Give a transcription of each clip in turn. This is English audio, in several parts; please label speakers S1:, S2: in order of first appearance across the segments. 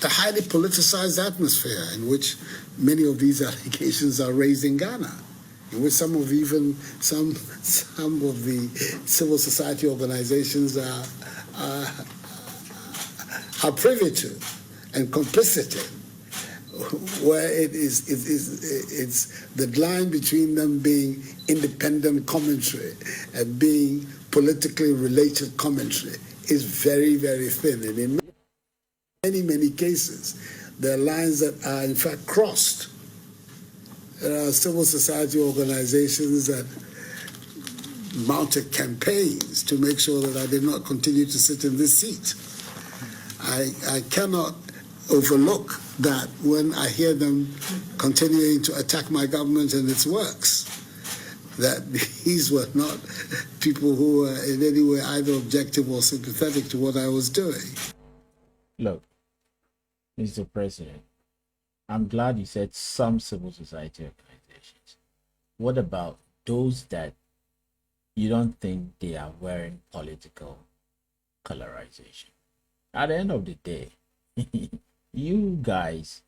S1: a highly politicized atmosphere in which many of these allegations are raised in Ghana, in which some of the civil society organizations are privy to and complicit in, where it's the line between them being independent commentary and being politically related commentary is very, very thin. And in many cases, there are lines that are in fact crossed. There are civil society organizations that mounted campaigns to make sure that I did not continue to sit in this seat. I cannot overlook that when I hear them continuing to attack my government and its works, that these were not people who were in any way either objective or sympathetic to what I was doing.
S2: Look, Mr. President, I'm glad you said some civil society organizations. What about those that you don't think they are wearing political colorization? At the end of the day, you guys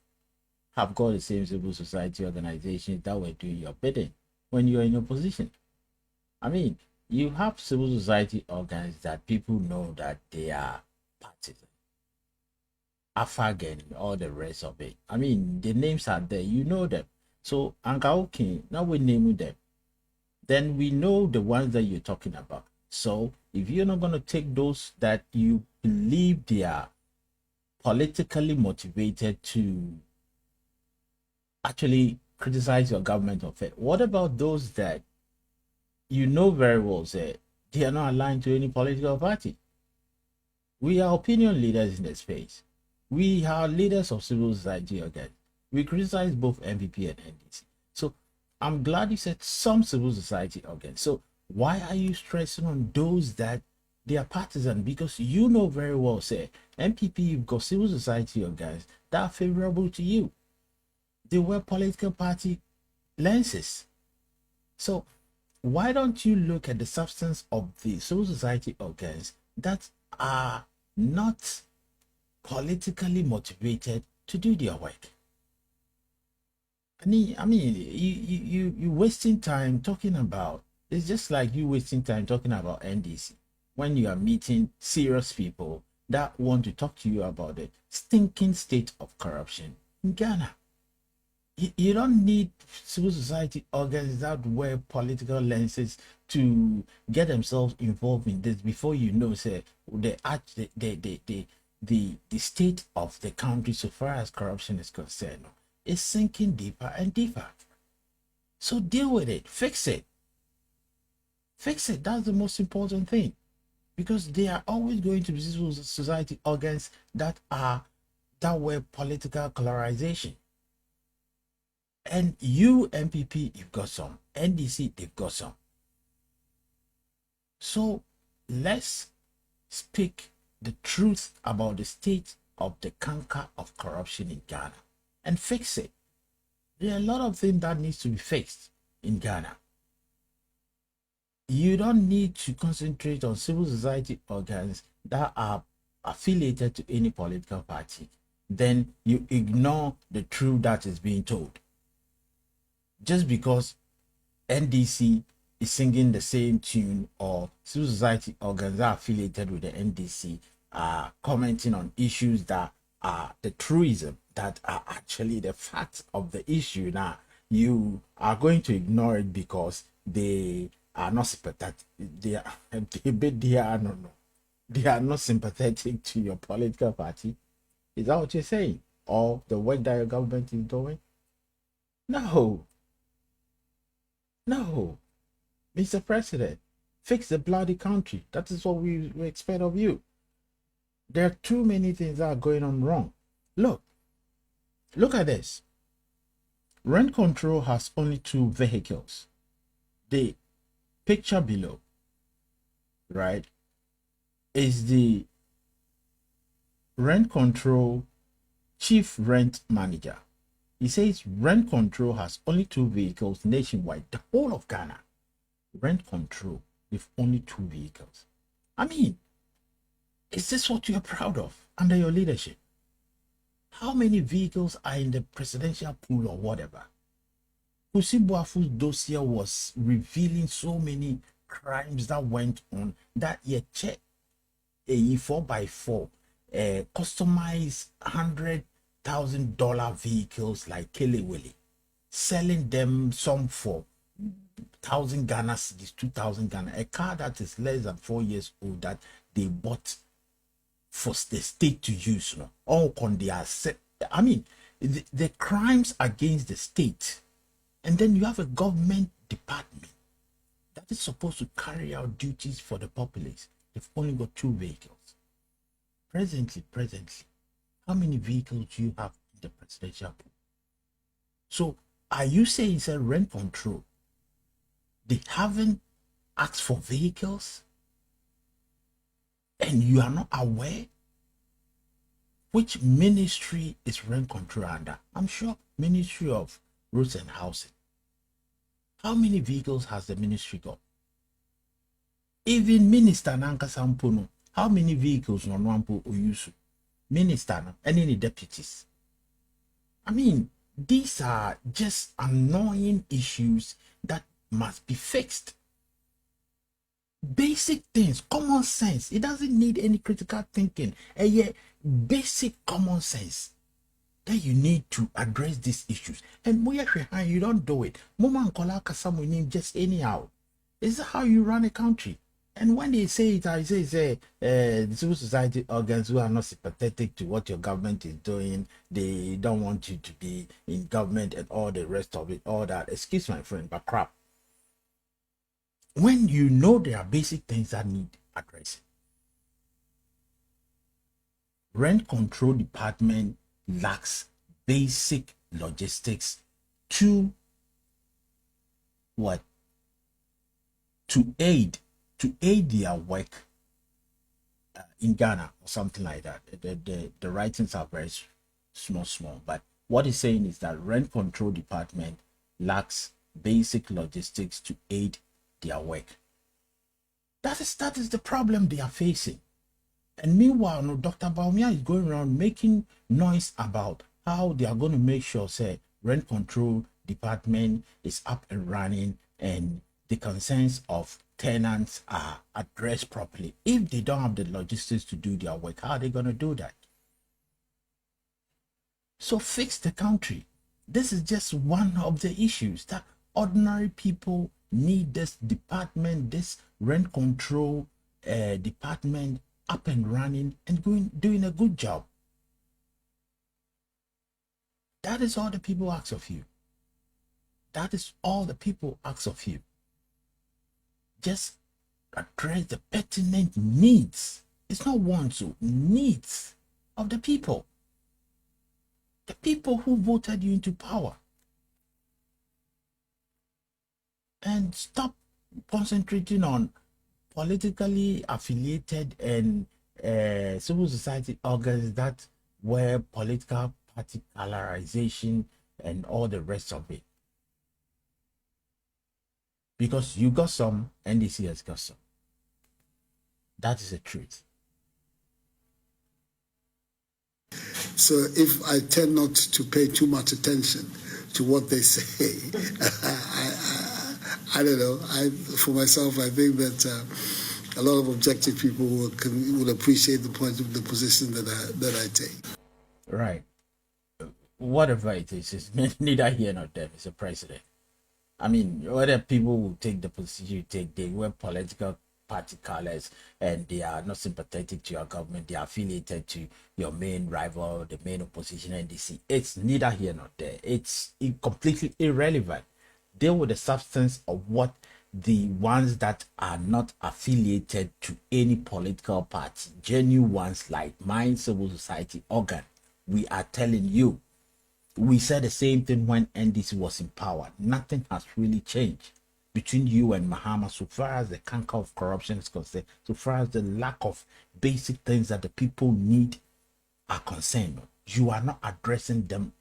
S2: have got the same civil society organizations that were doing your bidding when you were in opposition. I mean, you have civil society organs that people know that they are partisan, Afagen, all the rest of it. I mean, the names are there, you know them. So, Angaoki, now we name them. Then we know the ones that you're talking about. So, if you're not going to take those that you believe they are politically motivated to actually criticize your government of it, what about those that you know very well say they are not aligned to any political party? We are opinion leaders in the space. We are leaders of civil society again. We criticize both NPP and NDC. So I'm glad you said some civil society organs. So why are you stressing on those that they are partisan? Because you know very well, say, NPP, you've got civil society organs that are favorable to you. They wear political party lenses. So why don't you look at the substance of the civil society organs that are not politically motivated to do their work? I mean, you wasting time talking about, it's just like you wasting time talking about NDC when you are meeting serious people that want to talk to you about the stinking state of corruption in Ghana. You don't need civil society organs that wear political lenses to get themselves involved in this before you know, say, the state of the country so far as corruption is concerned is sinking deeper and deeper. So deal with it, fix it. Fix it, that's the most important thing. Because there are always going to be civil society organs that wear political colorization. And you, NPP, you've got some. NDC, they've got some. So let's speak the truth about the state of the canker of corruption in Ghana and fix it. There are a lot of things that needs to be fixed in Ghana. You don't need to concentrate on civil society organs that are affiliated to any political party. Then you ignore the truth that is being told. Just because NDC is singing the same tune or civil society organs that are affiliated with the NDC are commenting on issues that are the truism, that are actually the facts of the issue, now you are going to ignore it because they are not sympathetic. They are not sympathetic to your political party. Is that what you're saying? Or the work that your government is doing? No, Mr. President, fix the bloody country. That is what we expect of you. There are too many things that are going on wrong. Look at this. Rent control has only 2 vehicles. The picture below, right, is the rent control chief rent manager. He says rent control has only 2 vehicles nationwide, the whole of Ghana. Rent control with only 2 vehicles. I mean, is this what you're proud of under your leadership? How many vehicles are in the presidential pool or whatever? Kusibuafu's dossier was revealing so many crimes that went on that you check a 4x4 customized $100,000 vehicles like Kelly Willie, selling them some for 1,000 Ghana cedis, 2,000 Ghana, a car that is less than 4 years old that they bought for the state to use. No, all on their set. I mean, the crimes against the state, and then you have a government department that is supposed to carry out duties for the populace. They've only got 2 vehicles. Presently, how many vehicles do you have in the presidential pool? So, are you saying it's a rent control? They haven't asked for vehicles, and you are not aware? Which ministry is rent control under? I'm sure Ministry of Roads and Housing. How many vehicles has the ministry got? Even Minister Nanka Sampono, how many vehicles no Nwampo Oyusu? Minister no, and any deputies? I mean, these are just annoying issues that must be fixed. Basic things, common sense. It doesn't need any critical thinking. And yet, basic common sense that you need to address these issues. And you don't do it. Moma Nkola Kasamu just anyhow. Is that how you run a country? And when they say it, I say the civil society organs who are not sympathetic to what your government is doing, they don't want you to be in government and all the rest of it, all that. Excuse my friend, but crap. When you know there are basic things that need addressing. Rent control department lacks basic logistics to what? To aid their work in Ghana or something like that. The writings are very small, but what it's saying is that rent control department lacks basic logistics to aid their work. That is the problem they are facing. And meanwhile, no, Dr. Baumia is going around making noise about how they are going to make sure, say, rent control department is up and running and the concerns of tenants are addressed properly. If they don't have the logistics to do their work, how are they going to do that? So fix the country. This is just one of the issues that ordinary people need. This department, this rent control department up and running and doing a good job. That is all the people ask of you. That is all the people ask of you. Just address the pertinent needs. It's not wants, so needs of the people. The people who voted you into power. And stop concentrating on politically affiliated and civil society organs that were political party colorization and all the rest of it. Because you got some, NDC has got some. That is the truth.
S1: So if I tend not to pay too much attention to what they say, I don't know. For myself, I think that a lot of objective people will appreciate the point of the position that I take.
S2: Right. Whatever it is neither here nor there, Mr. President. I mean, whether people will take the position you take, they wear political party colors and they are not sympathetic to your government, they are affiliated to your main rival, the main opposition, NDC. It's neither here nor there. It's completely irrelevant. Deal with the substance of what the ones that are not affiliated to any political party, genuine ones like my civil society organ, we are telling you. We said the same thing when NDC was in power. Nothing has really changed between you and Mahama so far as the canker of corruption is concerned, so far as the lack of basic things that the people need are concerned. You are not addressing them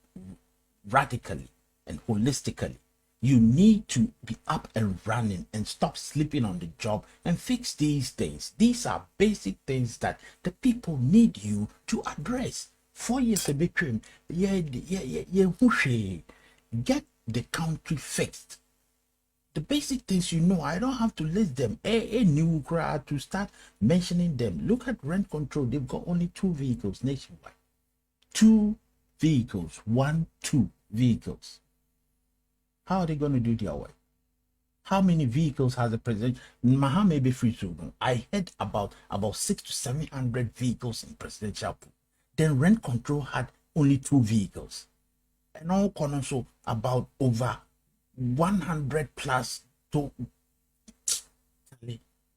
S2: radically and holistically. You need to be up and running and stop sleeping on the job and fix these things. These are basic things that the people need you to address. 4 years a bit cream. Yeah, whooshy. Get the country fixed. The basic things you know, I don't have to list them. A new crowd to start mentioning them. Look at rent control. They've got only 2 vehicles nationwide. 2 vehicles. 2 vehicles. How are they going to do their work? How many vehicles has the president? Maha may be free to know. I heard about 600 to 700 vehicles in presidential pool. Then rent control had only 2 vehicles. And all also about over 100 plus to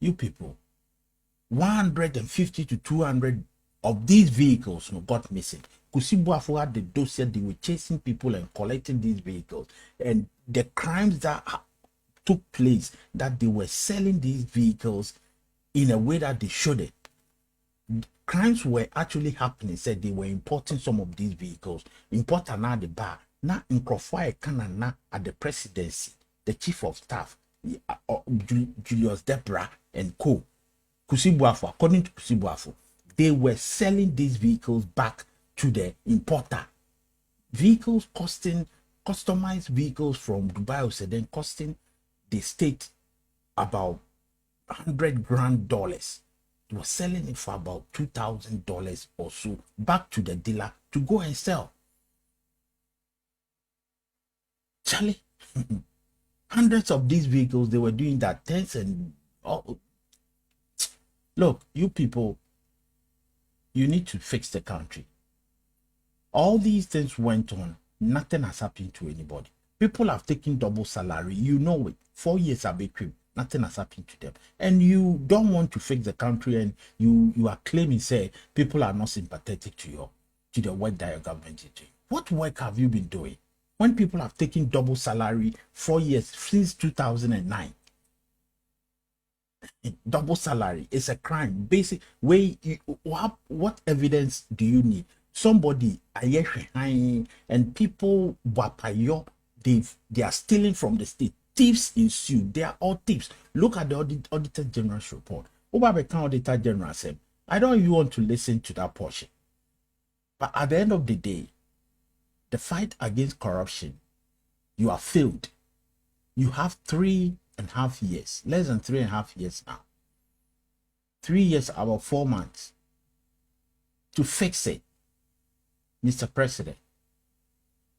S2: you people. 150 to 200 of these vehicles got missing. Kusibuafu had the dossier, they were chasing people and collecting these vehicles. And the crimes that took place, that they were selling these vehicles in a way that they shouldn't. Crimes were actually happening. Said they were importing some of these vehicles. Importer now the bar. Now in Canana at the presidency, the chief of staff, Julius Debra and co. Kusibuafu, according to Kusibuafu, they were selling these vehicles back to the importer. Vehicles costing, customized vehicles from Dubai or then costing the state about $100 grand. They were selling it for about $2,000 or so back to the dealer to go and sell. Charlie, hundreds of these vehicles, they were doing that. Tens and look, you people, you need to fix the country. All these things went on. Nothing has happened to anybody. People have taken double salary. You know it. 4 years have been cream. Nothing has happened to them. And you don't want to fix the country, and you are claiming, say, people are not sympathetic to the work that your government is doing. What work have you been doing? When people have taken double salary 4 years since 2009. Double salary is a crime. Basic way, what evidence do you need? Somebody and people they are stealing from the state. Thieves ensue. They are all thieves. Look at the Auditor General's report. Auditor General said, I don't even want to listen to that portion. But at the end of the day, the fight against corruption, you are failed. You have 3.5 years, less than 3.5 years now. 3 years, about 4 months to fix it. Mr. President,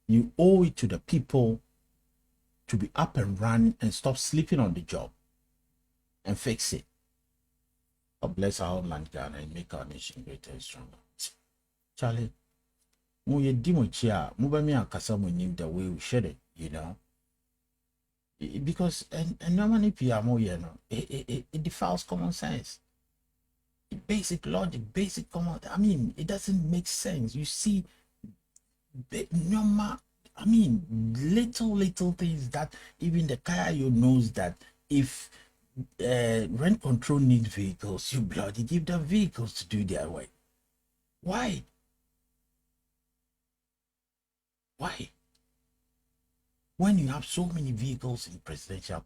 S2: you owe it to the people to be up and running and stop sleeping on the job and fix it. God bless our homeland, Ghana, and make our nation greater and stronger. Charlie, the way we should it, you know. Because and normally it defiles common sense. Basic logic, basic common, I mean, it doesn't make sense. You see, normal, I mean, little things that even the KIO knows that if rent control needs vehicles, you bloody give them vehicles to do their work. Why? Why? When you have so many vehicles in presidential,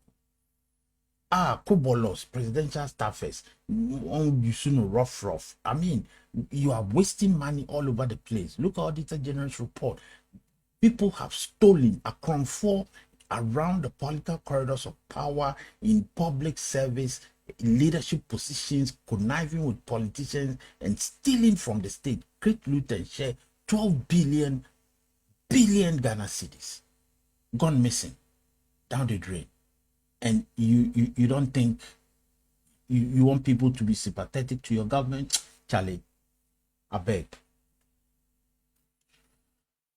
S2: Kobolos, presidential staffers, rough. I mean, you are wasting money all over the place. Look at Auditor General's report. People have stolen a control around the political corridors of power in public service, leadership positions, conniving with politicians, and stealing from the state. Great loot and share, 12 billion Ghana cedis gone missing down the drain. And you don't think you want people to be sympathetic to your government? Charlie, I beg.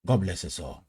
S2: God bless us all.